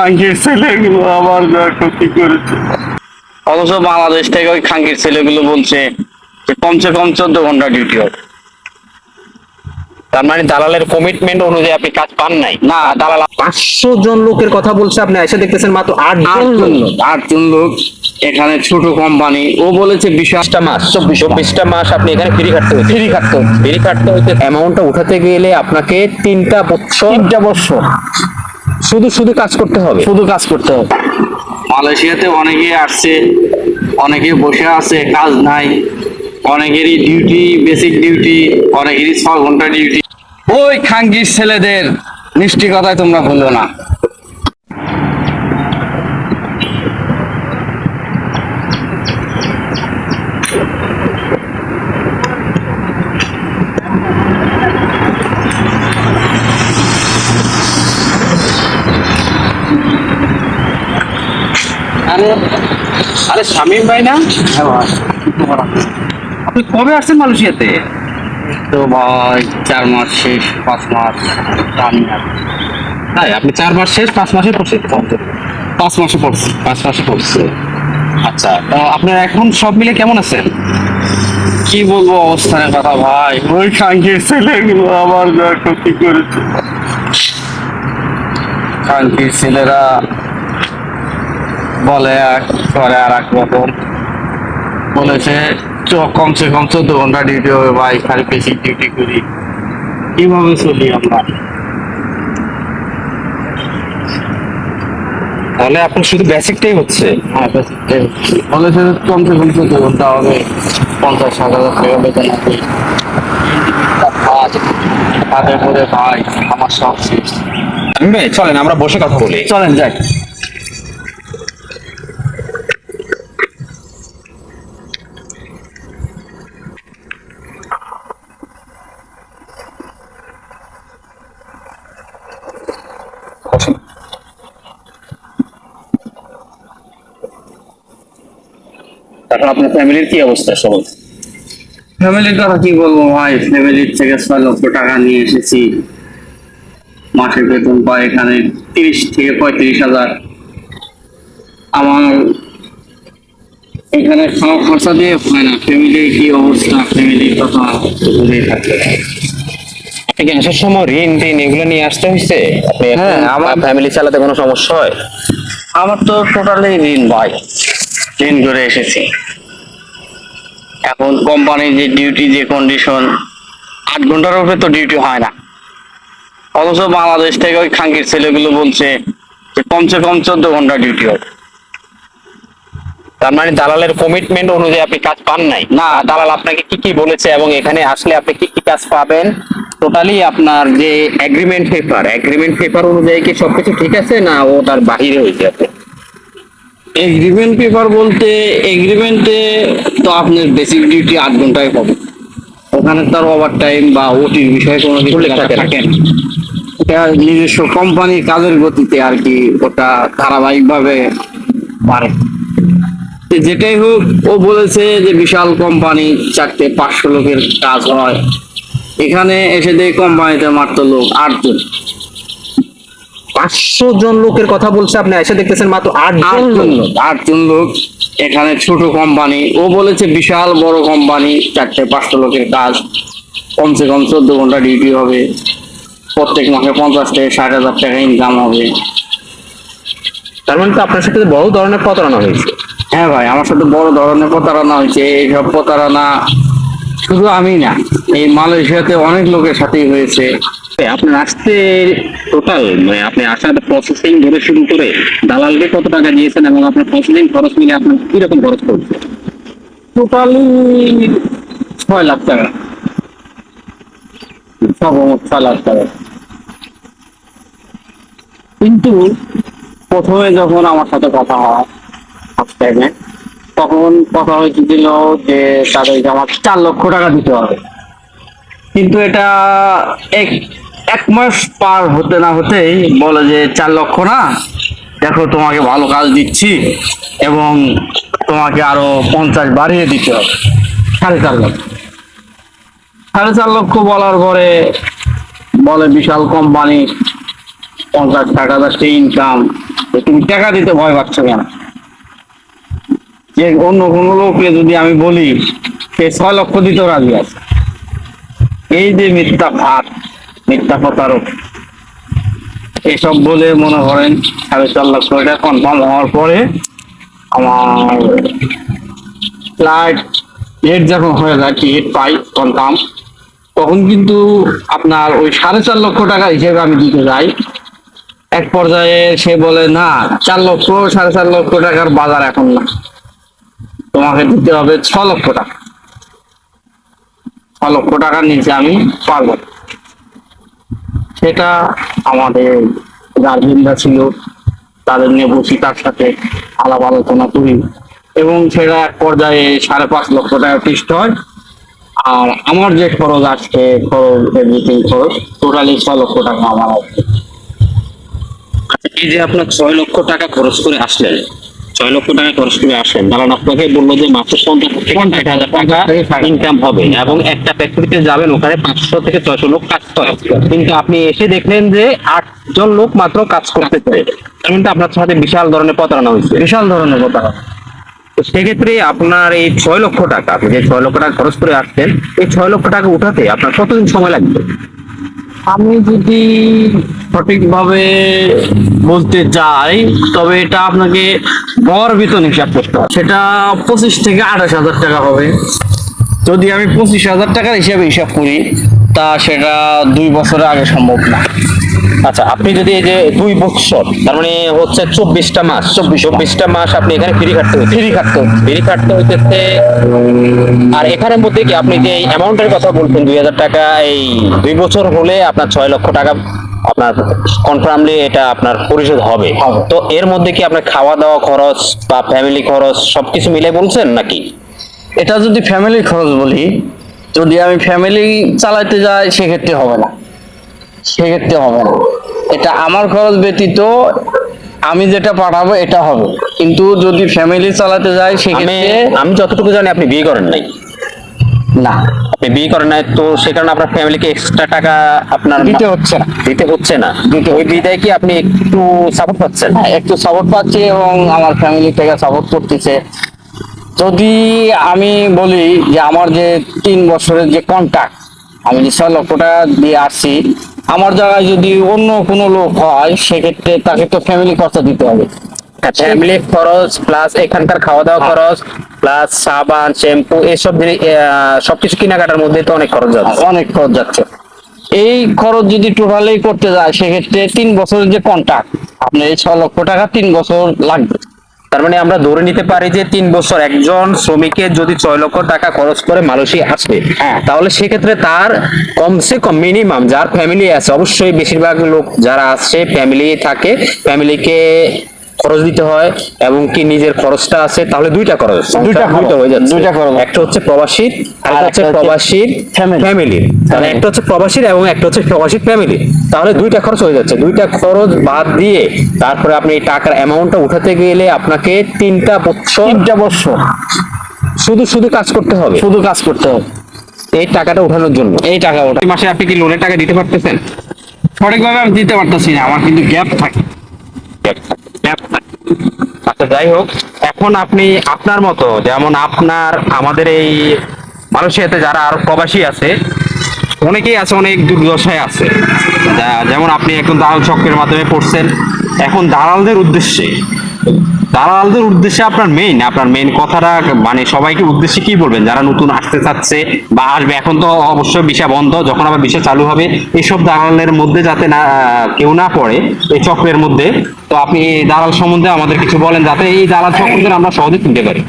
খাঙ্কির ছেলেগুলো আমার যা ক্ষতি করেছে। অথচ বাংলাদেশ থেকে ওই খাঙ্কির ছেলেগুলো বলছে যে কমসে কম 14 ঘন্টা ডিউটি হবে। তার মানে দালালের কমিটমেন্ট অনুযায়ী আপনি কাজ পান নাই। না, দালাল 500 জন লোকের কথা বলছে, আপনি এসে দেখতেছেন মাত্র 8 জন লোক। 8 জন লোক এখানে ছোট কোম্পানি। ও বলেছে 20টা মাস 24টা মাস আপনি এখানে ফ্রি খাটতে হচ্ছে। ফ্রি কাটতে হচ্ছে। অ্যামাউন্টটা উঠাতে গেলে আপনাকে 3টা বছর শুধু শুধু কাজ করতে হবে। মালয়েশিয়াতে অনেকে আসছে, অনেকে বসে আছে, কাজ নাই। অনেকেরই ডিউটি, বেসিক ডিউটি, অনেকেরই 6 ঘন্টা ডিউটি। ওই খাঙ্কির ছেলেদের মিষ্টি কথায় তোমরা ভুলো না। আরে শামীম ভাই না? আপনি কবে আসছেন মালয়েশিয়াতে? তো ভাই 4 মাস শেষ, 5 মাস জানি না। তাই আপনি 4 মাস শেষ 5 মাসে পড়ছেন? 5 মাসে পড়ছি। 5 মাসে পড়ছে। আচ্ছা, তো আপনার এখন সব মিলে কেমন আছেন? কি বলবো অবস্থানের কথা ভাই, ওই খাঙ্কির ছেলেগুলো আমার যা ক্ষতি করেছে। খাঙ্কির ছেলেরা বলে এক, করে আর এক রকম। বলেছে কমসে কম 14 ঘন্টা ডিউটি হবে ভাই, খালি বেসিক ডিউটি করি। কিভাবে চলি আমরা? তাহলে আপনার শুধু বেসিকটাই হচ্ছে? হ্যাঁ, বেসিকটাই হচ্ছে। বলেছে কমসে কম 14 ঘন্টা হবে, 50,000 টাকা বেতন হবে। তাদের মধ্যে ভাই আমার সব শেষ। শামীম ভাই চলেন আমরা বসে কথা বলি। চলেন যাই। তারপর আপনার ফ্যামিলির কি অবস্থা সব? ফ্যামিলির কথা কি বলবো ভাই, ফ্যামিলির থেকে 6 লক্ষ টাকা নিয়ে এসেছি। মাসের বেতন পাই এখানে 30 থেকে 35 হাজার। আমার এখানে খাওয়া খরচা দিয়ে হয় না। ফ্যামিলির কি অবস্থা, ফ্যামিলির কথা বুঝেই থাকবে। আপনি কি আসার সময় ঋণ টিন এগুলো নিয়ে আসতে হয়েছে? আপনি হ্যাঁ, আমার ফ্যামিলি চালাতে কোনো সমস্যা হয়? আমার তো টোটালি ঋণ ভাই, ঋণ করে এসেছি। এখন কোম্পানির যে ডিউটি, যে কন্ডিশন, 8 ঘন্টার উপরে তো ডিউটি হয় না। অথচ বাংলাদেশ থেকে ওই খাঙ্কির ছেলেগুলো বলছে যে কমসে কম 14 ঘন্টা ডিউটি হবে। তার মানে দালালের কমিটমেন্ট অনুযায়ী আপনি কাজ পান নাই। না, দালাল আপনাকে কি কি বলেছে এবং এখানে আসলে আপনি কি কি কাজ পাবেন, টোটালি আপনার যে এগ্রিমেন্ট পেপার অনুযায়ী কি সবকিছু ঠিক আছে না ওটার বাহিরে হয়ে যাবে? এগ্রিমেন্ট পেপার বলতে এগ্রিমেন্টে তো আপনার বেসিক ডিউটি 8 ঘন্টায় পাবে। ওখানে তার ওভার টাইম বা ওটির বিষয়ে কোনো কিছু উল্লেখ লেখা থাকে না। থাকে না। এটা নিজস্ব কোম্পানির কাজের গতিতে আর কি, ওটা ধারাবাহিকভাবে বাড়ে। তো যেটাই হোক, ও বলেছে যে বিশাল কোম্পানি, 400-500 লোকের কাজ হয়। এখানে এসে দেখি কোম্পানিতে মাত্র লোক 8 জন। 500 জন লোকের কথা বলছে, আপনি এসে দেখতেছেন মাত্র 8 জন লোক। 8 জন লোক এখানে ছোট কোম্পানি। ও বলেছে বিশাল বড় কোম্পানি, 400-500 লোকের কাজ, কমসে কম 14 ঘন্টা ডিউটি হবে, প্রত্যেক মাসে 50 থেকে 60 হাজার টাকা ইনকাম হবে। তার মানে তো আপনার সাথে বড় ধরনের প্রতারণা হয়েছে। হ্যাঁ ভাই, আমার সাথে বড় ধরনের প্রতারণা হয়েছে। এইসব প্রতারণা শুধু আমি না, এই মালয়েশিয়াতে অনেক লোকের সাথেই হয়েছে। আপনার আসতে টোটাল মানে আপনি আসার প্রসেসিং ধরে শুরু করে দালালকে কত টাকা দিয়েছেন এবং আপনার প্রসেসিং খরচ মিলে আপনার কিরকম খরচ পড়ছে? টোটালি 6 লাখ টাকা, সর্বমোট 6 লাখ টাকা। কিন্তু প্রথমে যখন আমার সাথে কথা হয় ফার্স্ট টাইমে, তখন কথা হয়েছিল যে তাদেরকে আমার 4 লক্ষ টাকা দিতে হবে। কিন্তু এটা এক 1 মাস পার হতে না হতেই বলে যে 4 লক্ষ না, দেখো তোমাকে ভালো কাজ দিচ্ছি এবং তোমাকে আরো 50 বাড়িয়ে দিতে হবে, 4.5 লক্ষ। 4.5 লক্ষ বলার পরে বলে বিশাল কোম্পানি, 50-60 হাজার ইনকাম, যে তুমি টাকা দিতে ভয় পাচ্ছ কেন? যে অন্য কোনো লোককে যদি আমি বলি সে 6 লক্ষ দিতেও রাজি আছে। এই যে মিথ্যা ভাত, মিথ্যা প্রতারক, এসব বলে মনে করেন 4.5 লক্ষ টাকা কনফার্ম হওয়ার পরে আমার ফ্লাইট ডেট যখন হয়ে যায়, টিকিট পাই কনফার্ম, তখন কিন্তু আপনার ওই 4.5 লক্ষ টাকা হিসেবে আমি দিতে যাই। এক পর্যায়ে সে বলে না, 4 লক্ষ 4.5 লক্ষ টাকার বাজার এখন না, তোমাকে দিতে হবে 6 লক্ষ টাকা। 6 লক্ষ টাকার নিচে আমি পারবো না। সেটা আমাদের গার্জেনরা ছিল, তাদের নিয়ে বসি, তার সাথে আলাপ আলোচনা করি এবং সেটা এক পর্যায়ে 5.5 লক্ষ টাকা ফিক্সড হয়। আর আমার যে খরচ আসছে, খরচ এভরিথিং খরচ টোটালি 6 লক্ষ টাকা আমার আসছে। আচ্ছা, এই যে আপনার 6 লক্ষ টাকা খরচ করে আসলেন, 6 লক্ষ টাকা খরচ করে আসলেন, দালাল আপনাকে বললো যে মাত্র 50,000 টাকা ইনকাম হবে এবং একটা ফ্যাক্টরিতে যাবেন, ওখানে 500 থেকে 600 লোক কাজ করে, কিন্তু আপনি এসে দেখলেন যে 8 জন লোক মাত্র কাজ করতেছে। তার মানে আপনার সাথে বিশাল ধরনের প্রতারণা হয়েছে। বিশাল ধরনের প্রতারণা। তো সেক্ষেত্রে আপনার এই 6 লক্ষ টাকা, আপনি যে 6 লক্ষ টাকা খরচ করে আসছেন, এই 6 লক্ষ টাকা উঠাতে আপনার কতদিন সময় লাগবে? আমি যদি সঠিকভাবে বলতে যাই তবে এটা আপনাকে গড় বেতন হিসাব করতে হবে, সেটা 25 থেকে 28 হাজার টাকা হবে। যদি আমি 25 হাজার টাকার হিসাব করি তা সেটা 2 বছরের আগে সম্ভব না। আচ্ছা, আপনি যদি এই যে 2 বছর, তার মানে হচ্ছে 24টা মাস, 24টা মাস আপনি এখানে ফ্রি খাটতে হইতেছে। আর এখানের মধ্যে কি আপনি যে অ্যামাউন্টের কথা বলছেন 2,000 টাকা, এই 2 বছর হলে আপনার 6 লক্ষ টাকা আপনার কনফার্মলি এটা আপনার পরিশোধ হবে। তো এর মধ্যে কি আপনার খাওয়া দাওয়া খরচ বা ফ্যামিলি খরচ সবকিছু মিলে বলছেন নাকি? এটা যদি ফ্যামিলির খরচ বলি, যদি আমি ফ্যামিলি চালাতে যাই সেক্ষেত্রে হবে না, এটা আমার খরচ ব্যতীত আমি যেটা পাঠাবো এটা হবে। কিন্তু যদি ফ্যামিলি চালাতে যাই আমি সেক্ষেত্রে আমি যতটুকু জানি আপনি বিয়ে করেন নাই। না, আপনি বিয়ে করেন নাই, তো সে কারণে আপনার ফ্যামিলিকে এক্সট্রা টাকা আপনার দিতে হচ্ছে না। ওই বিদায় কি আপনি একটু সাপোর্ট পাচ্ছেন? হ্যাঁ, একটু সাপোর্ট পাচ্ছি এবং আমার ফ্যামিলি থেকে সাপোর্ট করতেছে। যদি আমি বলি যে আমার যে 3 বছরের যে কন্ট্রাক্ট, আমি যে 6 লক্ষ টাকা দিয়ে আসছি, আমার জায়গায় যদি অন্য কোনো লোক হয় সেক্ষেত্রে তাকে তো ফ্যামিলি খরচা দিতে হবে। ফ্যামিলি খরচ প্লাস এখানকার খাওয়া দাওয়া খরচ প্লাস সাবান শ্যাম্পু এসব সবকিছু কেনাকাটার মধ্যে তো অনেক খরচ যাচ্ছে। অনেক খরচ যাচ্ছে। এই খরচ যদি টোটালি করতে যায় সেক্ষেত্রে 3 বছরের যে কন্ট্রাক্ট, আপনার এই 6 লক্ষ টাকা 3 বছর লাগবে। তার মানে আমরা ধরে নিতে পারি যে 3 বছর একজন শ্রমিকের যদি 6 লক্ষ টাকা খরচ করে মালয়েশিয়া আসবে, হ্যাঁ, তাহলে সেক্ষেত্রে তার কমসে কম মিনিমাম, যার ফ্যামিলি আছে, অবশ্যই বেশিরভাগ লোক যারা আসছে ফ্যামিলি থাকে, ফ্যামিলিকে খরচ দিতে হয় এবং কি নিজের খরচটা আছে, তাহলে দুইটা খরচ হয়ে যাচ্ছে। দুইটা খরচ। একটা হচ্ছে প্রবাসীর আর একটা হচ্ছে প্রবাসীর ফ্যামিলি, তাহলে একটা হচ্ছে প্রবাসীর এবং একটা হচ্ছে প্রবাসীর ফ্যামিলি, তাহলে দুইটা খরচ হয়ে যাচ্ছে। দুইটা খরচ বাদ দিয়ে তারপরে আপনি এই টাকার অ্যামাউন্টটা উঠাতে গেলে আপনাকে 3টা বছর শুধু কাজ করতে হবে, এই টাকাটা উঠানোর জন্য। এই টাকা ওটা এই মাসে আপনি কি লোনের টাকা দিতে পারতেছেন? সঠিকভাবে আমি দিতে পারতেছি না, আমার কিন্তু গ্যাপ থাকে। আচ্ছা, যাই হোক, এখন আপনি আপনার মতো, যেমন আপনার আমাদের এই মালয়েশিয়াতে যারা আরো প্রবাসী আছে, অনেকেই আছে অনেক দুর্দশায় আছে, যেমন আপনি এখন দালাল চক্রের মাধ্যমে পড়ছেন। এখন দালালদের উদ্দেশ্যে আপনার মেইন কথাটা, মানে সবাইকে উদ্দেশ্যে কি বলবেন যারা নতুন আসতে চাচ্ছে বা আসবে? এখন তো অবশ্যই ভিসা বন্ধ, যখন আবার ভিসা চালু হবে এইসব দালালের মধ্যে যাতে না কেউ না পড়ে এই চক্রের মধ্যে। তো আপনি এই দালাল সম্বন্ধে আমাদের কিছু বলেন, যাতে এই দালাল চক্রদের আমরা সহজে চিনতে পারি।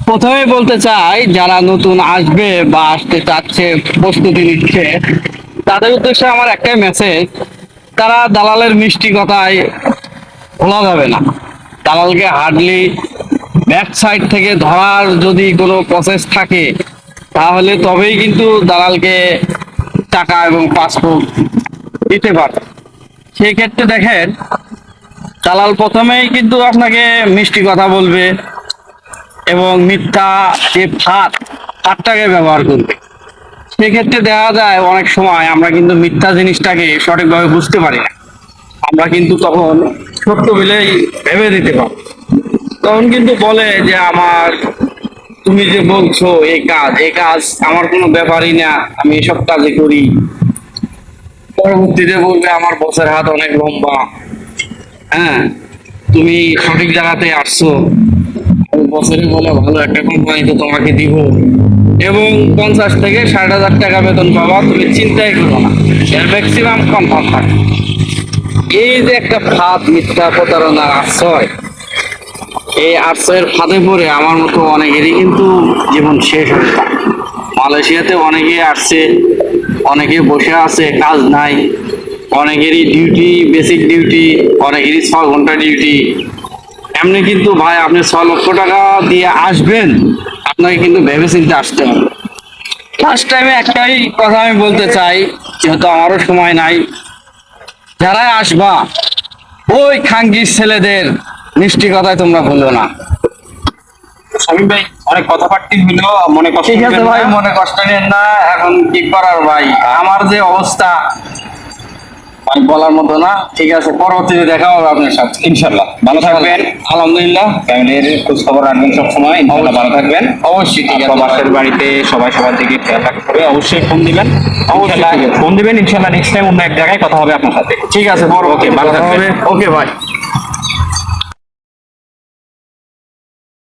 প্রথমে বলতে চাই, যারা নতুন আসবে বা আসতে চাচ্ছে, প্রস্তুতি নিচ্ছে, তাদের উদ্দেশ্যে আমার একটাই মেসেজ, তারা দালালের মিষ্টি কথায় ভোলা যাবে না। দালালকে হার্ডলি ব্যাক সাইড থেকে ধরার যদি কোনো প্রসেস থাকে তাহলে তবেই কিন্তু দালালকে টাকা এবং পাসপোর্ট দিতে পারে। সেই ক্ষেত্রে দেখেন, দালাল প্রথমেই কিন্তু আপনাকে মিষ্টি কথা বলবে এবং মিথ্যা যে ফাঁদটাকে ব্যবহার করবে। সেক্ষেত্রে দেখা যায় অনেক সময় আমরা কিন্তু মিথ্যা জিনিসটাকে সঠিকভাবে বুঝতে পারি না। আমরা কিন্তু তখন ছোট্ট বিলেই ভেবে দিতে পারি। তখন কিন্তু বলে যে আমার, তুমি যে বলছো এই কাজ আমার কোনো ব্যাপারই না, আমি এসব কাজে করি। পরবর্তীতে বলবে আমার বসের হাত অনেক লম্বা, হ্যাঁ তুমি সঠিক জায়গাতে আসছো, বছরে বলে ভালো একটা কোম্পানিতে তোমাকে দিব এবং 50 থেকে 60,000 টাকা বেতন পাবা, তুমি চিন্তাই করো না, এর ম্যাক্সিমাম কনফার্ম থাকে। এই যে একটা ফাঁদ, মিথ্যা প্রতারণার আশ্রয়, এই আশ্রয়ের ফাঁদে পড়ে আমার মতো অনেকেরই কিন্তু জীবন শেষ হয়ে যায়। মালয়েশিয়াতে অনেকে আসছে, অনেকে বসে আছে, কাজ নাই, অনেকেরই ডিউটি, বেসিক ডিউটি, অনেকেরই 6 ঘন্টা ডিউটি। এমনি কিন্তু ভাই আপনি 6 লক্ষ টাকা দিয়ে আসবেন, আপনাকে কিন্তু ভেবে চিন্তে আসতে হবে। ফার্স্ট টাইমে একটাই কথা আমি বলতে চাই, যেহেতু আমারও সময় নাই, যারা আসবা ওই খাঙ্গির ছেলেদের মিষ্টি কথায় তোমরা বললো না। শামীম ভাই, অনেক কথাবার্তি হলো, মনে কষ্ট ঠিক আছে নেবেন ভাই, না। মনে কষ্ট নেন না, এখন কি করার ভাই, আমার যে অবস্থা ভাই বলার মতো না। ঠিক আছে, পরবর্তীতে দেখা হবে আপনার সাথে। ইনশাল্লাহ ভালো থাকবেন, আলহামদুলিল্লাহ। ফ্যামিলির খোঁজ খবর রাখবেন সবসময়, ইনশাল্লাহ ভালো থাকবেন। অবশ্যই ঠিক আছে প্রবাসের বাড়িতে সবাই সবার দিকে খেয়াল রাখতে হবে, অবশ্যই ফোন দিবেন। অবশ্যই, ঠিক আছে। ফোন দিবেন, ইনশাল্লাহ নেক্সট টাইম অন্য এক জায়গায় কথা হবে আপনার সাথে। ঠিক আছে, ওকে, ভালো থাকবেন। ওকে ভাই।